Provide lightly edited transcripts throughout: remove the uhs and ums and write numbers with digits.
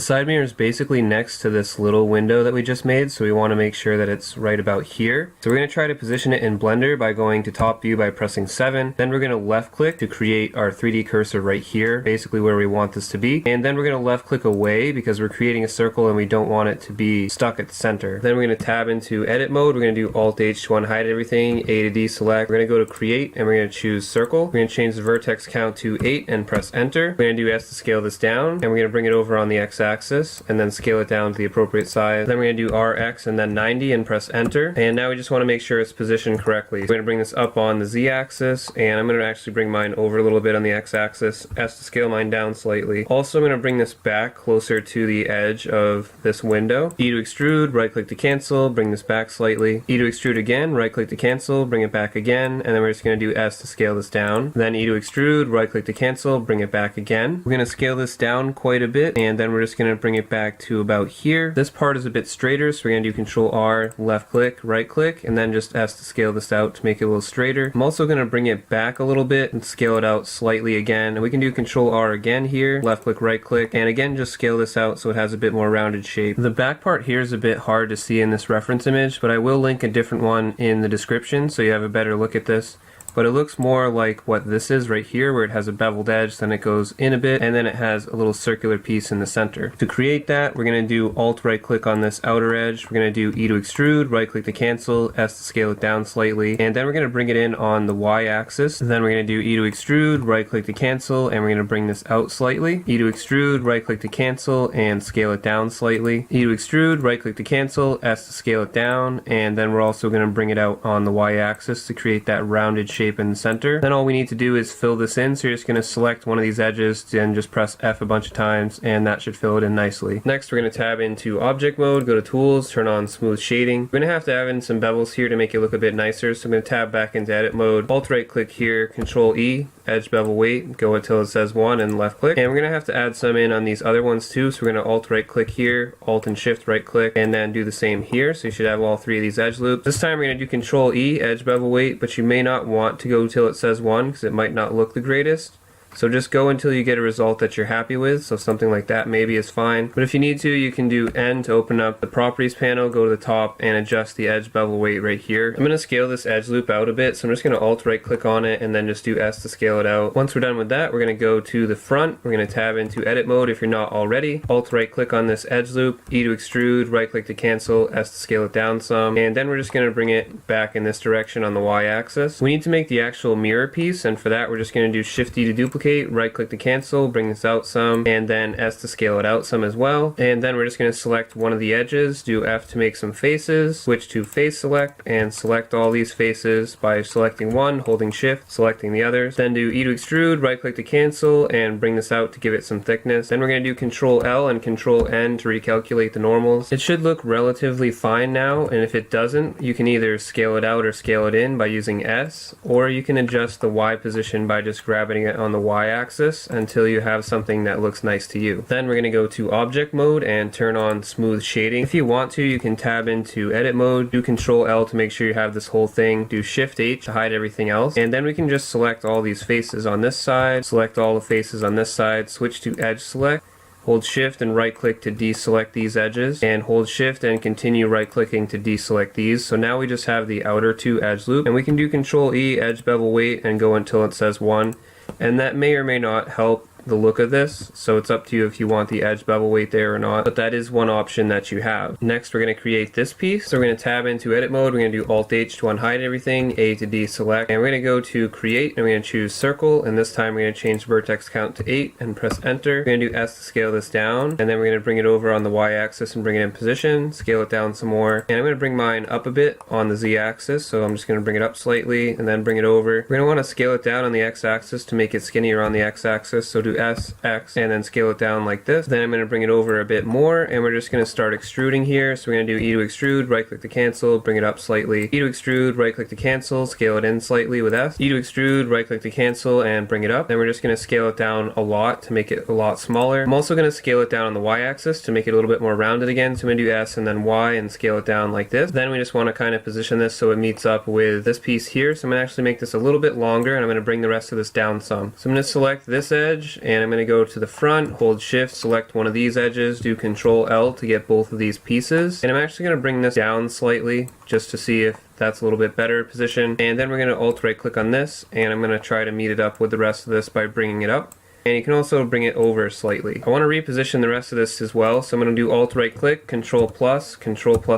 side mirror is basically next to this little window that we just made, so we want to make sure that it's right about here. So we're going to try to position it in Blender by going to top view by pressing 7. Then we're going to left click to create our 3D cursor right here, basically where we want this to be. And then we're going to left click away because we're creating a circle and we don't want it to be stuck at the center. Then we're going to tab into edit mode. We're going to do Alt H to unhide everything, A to deselect. We're going to go to create and we're going to choose circle. We're going to change the vertex count to 8 and press enter. We're going to do S to scale this down, and we're going to bring it over on the X axis and then scale it down to the appropriate size. Then we're going to do RX and then 90 and press enter. And now we just want to make sure it's positioned correctly. We're going to bring this up on the Z axis, and I'm going to actually bring mine over a little bit on the X axis. S to scale mine down slightly. Also, I'm going to bring this back closer to the edge of this window. E to extrude, right click to cancel, bring this back slightly. E to extrude again, right click to cancel, bring it back again, and then we're just going to do S to scale this down. Then E to extrude, right click to cancel, bring it back again. We're going to scale this down quite a bit, and then we're just going to bring it back to about here. This part is a bit straighter, so we're going to do Control R, left click, right click, and then just S to scale this out to make it a little straighter. I'm also going to bring it back a little bit and scale it out slightly again. And we can do Control R again here, left click, right click, and again just scale this out so it has a bit more rounded shape. The back part here is a bit hard to see in this reference image, but I will link a different one in the description so you have a better look at this. But it looks more like what this is right here, where it has a beveled edge, then it goes in a bit, and then it has a little circular piece in the center. To create that, we're going to do Alt right click on this outer edge. We're going to do E to extrude, right click to cancel, S to scale it down slightly, and then we're going to bring it in on the Y axis. Then we're going to do E to extrude, right click to cancel, and we're going to bring this out slightly. E to extrude, right click to cancel, and scale it down slightly. E to extrude, right click to cancel, S to scale it down, and then we're also going to bring it out on the Y axis to create that rounded shape in the center. Then all we need to do is fill this in, so you're just going to select one of these edges and just press F a bunch of times, and that should fill it in nicely. Next, we're going to tab into object mode, go to tools, turn on smooth shading. We're going to have to add in some bevels here to make it look a bit nicer, so I'm going to tab back into edit mode, Alt right click here, Control E, edge bevel weight, go until it says 1 and left click. And we're going to have to add some in on these other ones too, so we're going to Alt right click here, Alt and Shift right click, and then do the same here, so you should have all 3 of these edge loops. This time we're going to do Control E, edge bevel weight, but you may not want to go till it says 1 because it might not look the greatest. So just go until you get a result that you're happy with, so something like that maybe is fine. But if you need to, you can do N to open up the properties panel, go to the top, and adjust the edge bevel weight right here. I'm going to scale this edge loop out a bit, so I'm just going to Alt right click on it and then just do S to scale it out. Once we're done with that, we're going to go to the front. We're going to tab into edit mode if you're not already. Alt right click on this edge loop, E to extrude, right click to cancel, S to scale it down some, and then we're just going to bring it back in this direction on the Y axis. We need to make the actual mirror piece, and for that we're just going to do Shift D to duplicate, right click to cancel, bring this out some, and then S to scale it out some as well. And then we're just going to select one of the edges, do F to make some faces, switch to face select, and select all these faces by selecting one, holding Shift, selecting the others. Then do E to extrude, right click to cancel, and bring this out to give it some thickness. Then we're going to do Control L and Control N to recalculate the normals. It should look relatively fine now, and if it doesn't, you can either scale it out or scale it in by using S, or you can adjust the Y position by just grabbing it on the Y axis until you have something that looks nice to you. Then we're going to go to object mode and turn on smooth shading. If you want to, you can tab into edit mode, do Control L to make sure you have this whole thing, do Shift H to hide everything else, and then we can just select all these faces on this side, select all the faces on this side, switch to edge select, hold Shift and right click to deselect these edges, and hold Shift and continue right clicking to deselect these. So now we just have the outer 2 edge loop, and we can do Control E, edge bevel weight, and go until it says 1. And that may or may not help the look of this, so it's up to you if you want the edge bevel weight there or not, but that is one option that you have. Next we're going to create this piece, so we're going to tab into edit mode, we're going to do Alt H to unhide everything, A to deselect, and we're going to go to create, and we're going to choose circle, and this time we're going to change vertex count to 8 and press enter. We're going to do S to scale this down, and then we're going to bring it over on the Y axis and bring it in position, scale it down some more, and I'm going to bring mine up a bit on the Z axis, so I'm just going to bring it up slightly and then bring it over. We're going to want to scale it down on the X axis to make it skinnier on the X axis, so do S, X, and then scale it down like this. Then I'm going to bring it over a bit more, and we're just going to start extruding here. So we're going to do E to extrude, right click to cancel, bring it up slightly. E to extrude, right click to cancel, scale it in slightly with S. E to extrude, right click to cancel, and bring it up. Then we're just going to scale it down a lot to make it a lot smaller. I'm also going to scale it down on the Y axis to make it a little bit more rounded again. So I'm going to do S and then Y and scale it down like this. Then we just want to kind of position this so it meets up with this piece here. So I'm going to actually make this a little bit longer, and I'm going to bring the rest of this down some. So I'm going to select this edge and I'm going to go to the front, hold shift, select one of these edges, do Control L to get both of these pieces, and I'm actually going to bring this down slightly just to see if that's a little bit better position, and then we're going to Alt right click on this, and I'm going to try to meet it up with the rest of this by bringing it up. And you can also bring it over slightly. I want to reposition the rest of this as well, so I'm going to do Alt right click, Control plus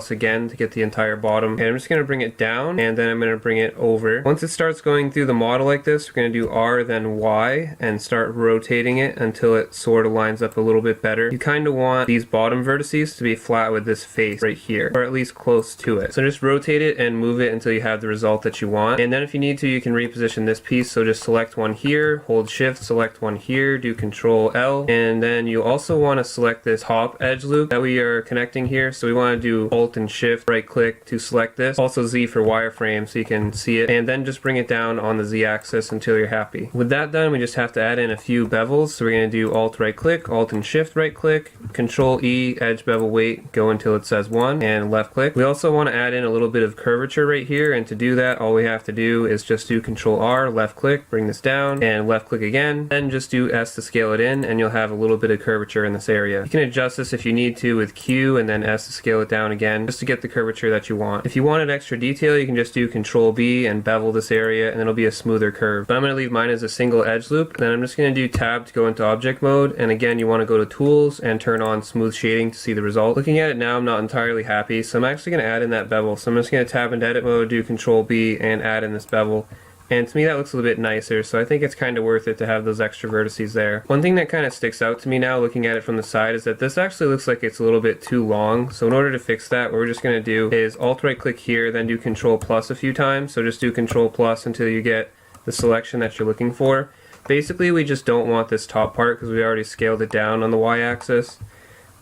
again to get the entire bottom. And I'm just going to bring it down, and then I'm going to bring it over. Once it starts going through the model like this, we're going to do R then Y and start rotating it until it sort of lines up a little bit better. You kind of want these bottom vertices to be flat with this face right here, or at least close to it. So just rotate it and move it until you have the result that you want. And then if you need to, you can reposition this piece, so just select one here, hold shift, select one here, do Control L, and then you also want to select this top edge loop that we are connecting here. So we want to do Alt and Shift right click to select this, also Z for wireframe so you can see it, and then just bring it down on the Z axis until you're happy. With that done, we just have to add in a few bevels. So we're going to do Alt right click, Alt and Shift right click, Control E, edge bevel weight, go until it says 1, and left click. We also want to add in a little bit of curvature right here, and to do that all we have to do is just do Control R, left click, bring this down, and left click again, then just do S to scale it in, and you'll have a little bit of curvature in this area. You can adjust this if you need to with Q and then S to scale it down again, just to get the curvature that you want. If you wanted extra detail, you can just do Control B and bevel this area, and it'll be a smoother curve. But I'm going to leave mine as a single edge loop. Then I'm just going to do Tab to go into object mode, and again you want to go to Tools and turn on Smooth Shading to see the result. Looking at it now, I'm not entirely happy, so I'm actually going to add in that bevel. So I'm just going to tab into edit mode, do Control B, and add in this bevel. And to me that looks a little bit nicer, so I think it's kind of worth it to have those extra vertices there. One thing that kind of sticks out to me now looking at it from the side is that this actually looks like it's a little bit too long. So in order to fix that, what we're just going to do is Alt right click here, then do Control plus a few times. So just do Control plus until you get the selection that you're looking for. Basically we just don't want this top part because we already scaled it down on the Y axis.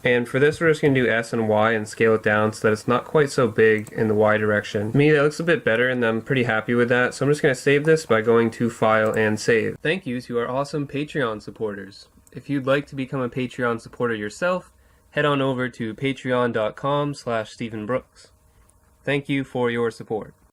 And for this we're just going to do S and Y and scale it down so that it's not quite so big in the Y direction. To me that looks a bit better and I'm pretty happy with that, so I'm just going to save this by going to File and Save. Thank you to our awesome Patreon supporters. If you'd like to become a Patreon supporter yourself, head on over to patreon.com/StephenBrooks. Thank you for your support.